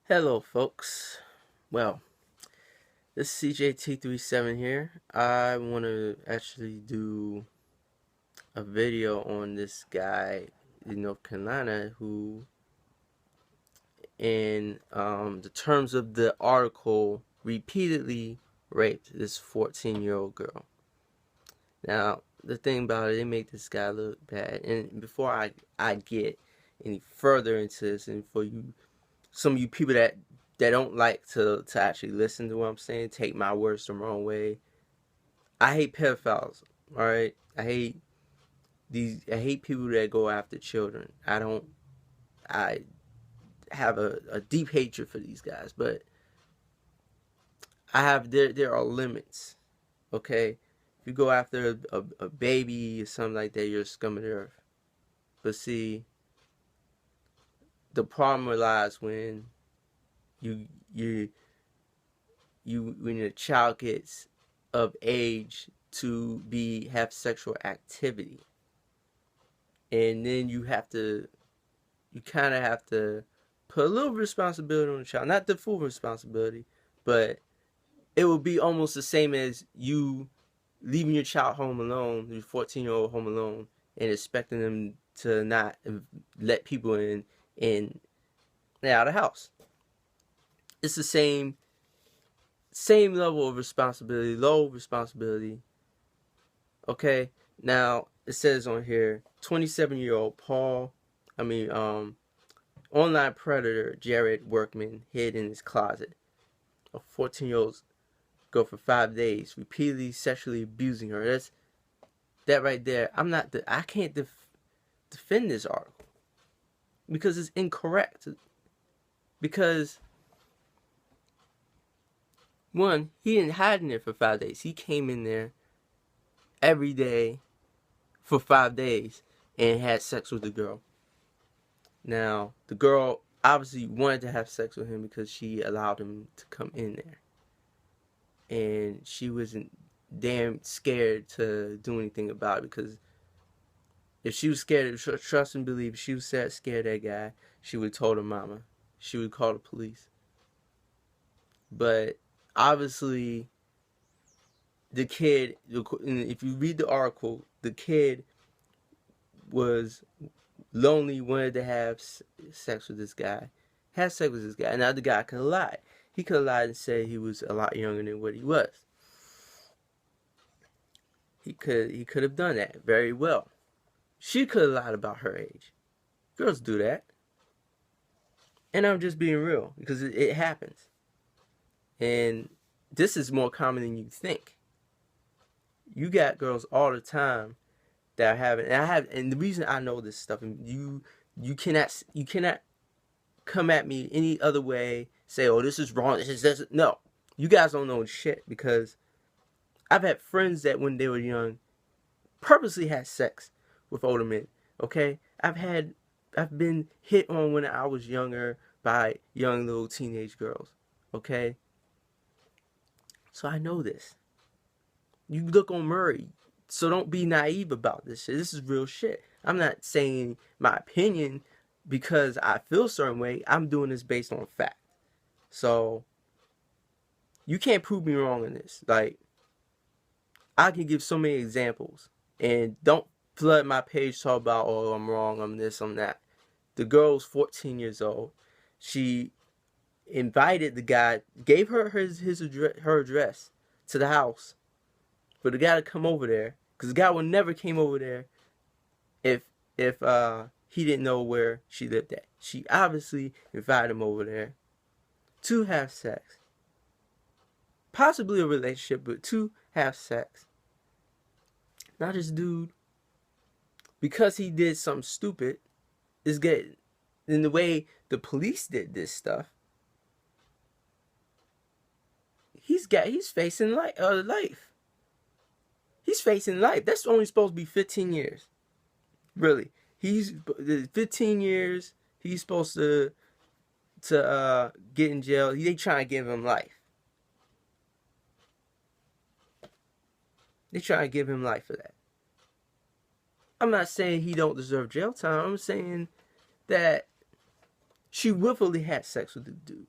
Hello, folks. Well, this is CJT37 here. I want to actually do a video on this guy in North Carolina who, in the terms of the article, repeatedly raped this 14-year-old girl. Now, the thing about it, they make this guy look bad. And before I get any further into this, and for you, some of you people that don't like to actually listen to what I'm saying, take my words the wrong way. I hate pedophiles. All right, I hate people that go after children. I have a deep hatred for these guys, but there are limits. Okay, if you go after a baby or something like that, you're a scum of the earth. But see, the problem lies when you you when a child gets of age to have sexual activity, and then you kind of have to put a little responsibility on the child, not the full responsibility, but it would be almost the same as you leaving your child home alone, your 14-year-old home alone, and expecting them to not let people in and out of the house. It's the same level of responsibility, low responsibility. Okay, now it says on here, 27-year-old online predator Jared Workman hid in his closet. A 14-year-old girl for 5 days, repeatedly sexually abusing her. That right there. I can't defend this article because it's incorrect. Because one, he didn't hide in there for 5 days. He came in there every day for 5 days and had sex with the girl. Now, the girl obviously wanted to have sex with him because she allowed him to come in there. And she wasn't damn scared to do anything about it, because if she was scared, trust and believe, if she was scared of that guy, she would have told her mama. She would call the police. But obviously, the kid, if you read the article, the kid was lonely, wanted to have sex with this guy, had sex with this guy. Now the guy could have lied. He could have lied and said he was a lot younger than what he was. He could have done that very well. She could have lied about her age. Girls do that. And I'm just being real because it happens. And this is more common than you think. You got girls all the time that are having, and the reason I know this stuff, and you cannot come at me any other way, say, oh, this is wrong, this. No, you guys don't know shit, because I've had friends that when they were young purposely had sex with older men. Okay, I've been hit on when I was younger by young little teenage girls. Okay, so I know this. You look on Murray, so don't be naive about this shit. This is real shit. I'm not saying my opinion because I feel a certain way. I'm doing this based on fact. So you can't prove me wrong in this. Like, I can give so many examples, and don't flood my page talk about, oh, I'm wrong, I'm this, I'm that. The girl's 14 years old. She invited the guy, gave her her address to the house for the guy to come over there, because the guy would never came over there if he didn't know where she lived at. She obviously invited him over there to have sex, possibly a relationship, but to have sex. Now this dude, because he did something stupid, is getting, in the way the police did this stuff, he's facing life. He's facing life. That's only supposed to be 15 years. Really. He's 15 years. He's supposed to get in jail. They trying to give him life. They trying to give him life for that. I'm not saying he don't deserve jail time. I'm saying that she willfully had sex with the dude.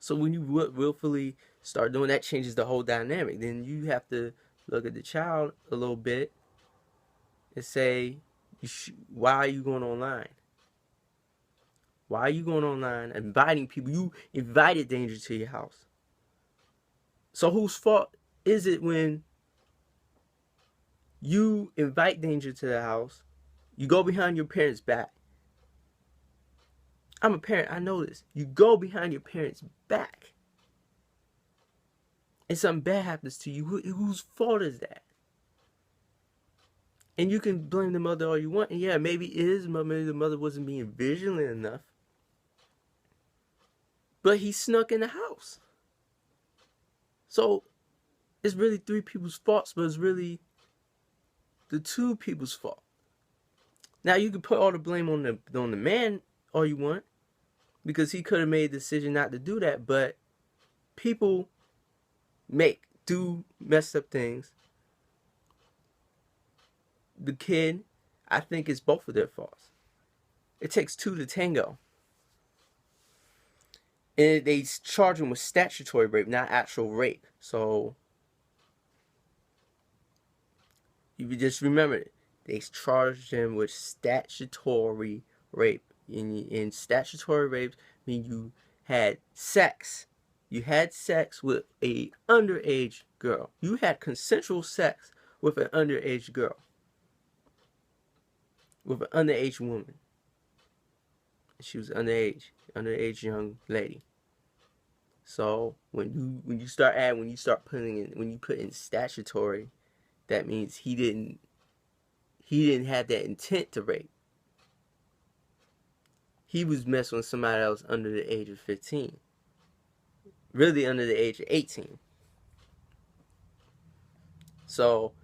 So when you willfully start doing that, changes the whole dynamic. Then you have to look at the child a little bit and say, why are you going online? Why are you going online inviting people? You invited danger to your house. So whose fault is it when you invite danger to the house, you go behind your parents' back? I'm a parent, I know this. You go behind your parents' back and something bad happens to you. Whose fault is that? And you can blame the mother all you want. And yeah, maybe it is, maybe the mother wasn't being vigilant enough. But he snuck in the house. So it's really three people's faults, but it's really the two people's fault. Now you can put all the blame on the man all you want, because he could have made a decision not to do that. But people do messed up things. The kid, I think it's both of their faults. It takes two to tango. And they charge him with statutory rape, not actual rape. So you just remember it. They charged him with statutory rape. In statutory rape, mean you had sex. You had sex with a underage girl. You had consensual sex with an underage girl. With an underage woman. She was underage young lady. So when you put in statutory, that means he didn't have that intent to rape. He was messing with somebody else under the age of 15. Really under the age of 18. So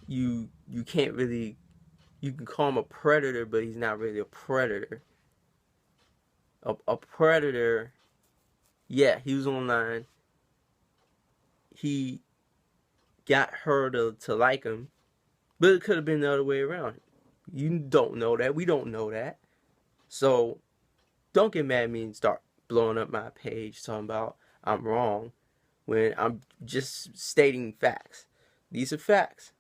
you can't really, you can call him a predator, but he's not really a predator. A predator, yeah, he was online. He got her to like him, but it could have been the other way around. You don't know that. We don't know that. So don't get mad at me and start blowing up my page talking about I'm wrong when I'm just stating facts. These are facts.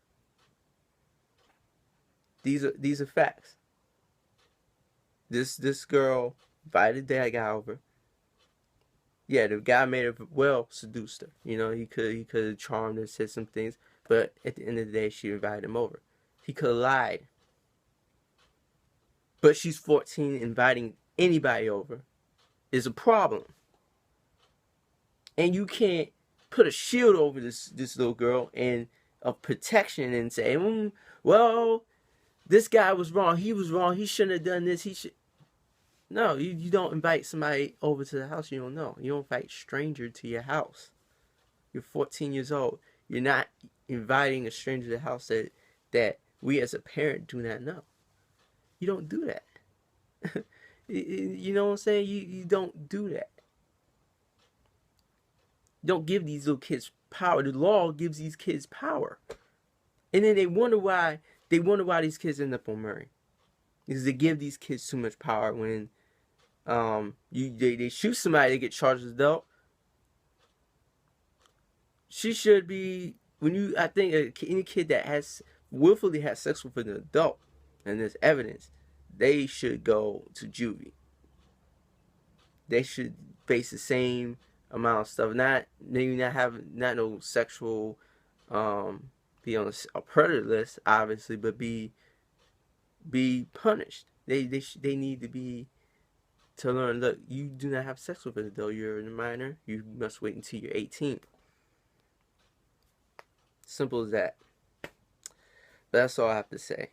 These are facts. This girl invited that guy over. Yeah, the guy may have seduced her. You know, he could have charmed her, said some things, but at the end of the day, she invited him over. He could have lied. But she's 14, inviting anybody over is a problem. And you can't put a shield over this little girl and of protection and say, well, this guy was wrong. He was wrong. He shouldn't have done this. No, you don't invite somebody over to the house you don't know. You don't invite a stranger to your house. You're 14 years old. You're not inviting a stranger to the house that we as a parent do not know. You don't do that. You know what I'm saying? You don't do that. You don't give these little kids power. The law gives these kids power. And then they wonder why these kids end up on Murray. Because they give these kids too much power. When they shoot somebody, they get charged as adult. She should be, I think any kid that willfully has sex with an adult, and there's evidence, they should go to juvie. They should face the same amount of stuff. Not no sexual, be on a predator list, obviously, but be punished. They need to learn, look, you do not have sex with an adult. You're a minor. You must wait until you're 18. Simple as that. But that's all I have to say.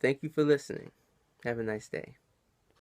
Thank you for listening. Have a nice day.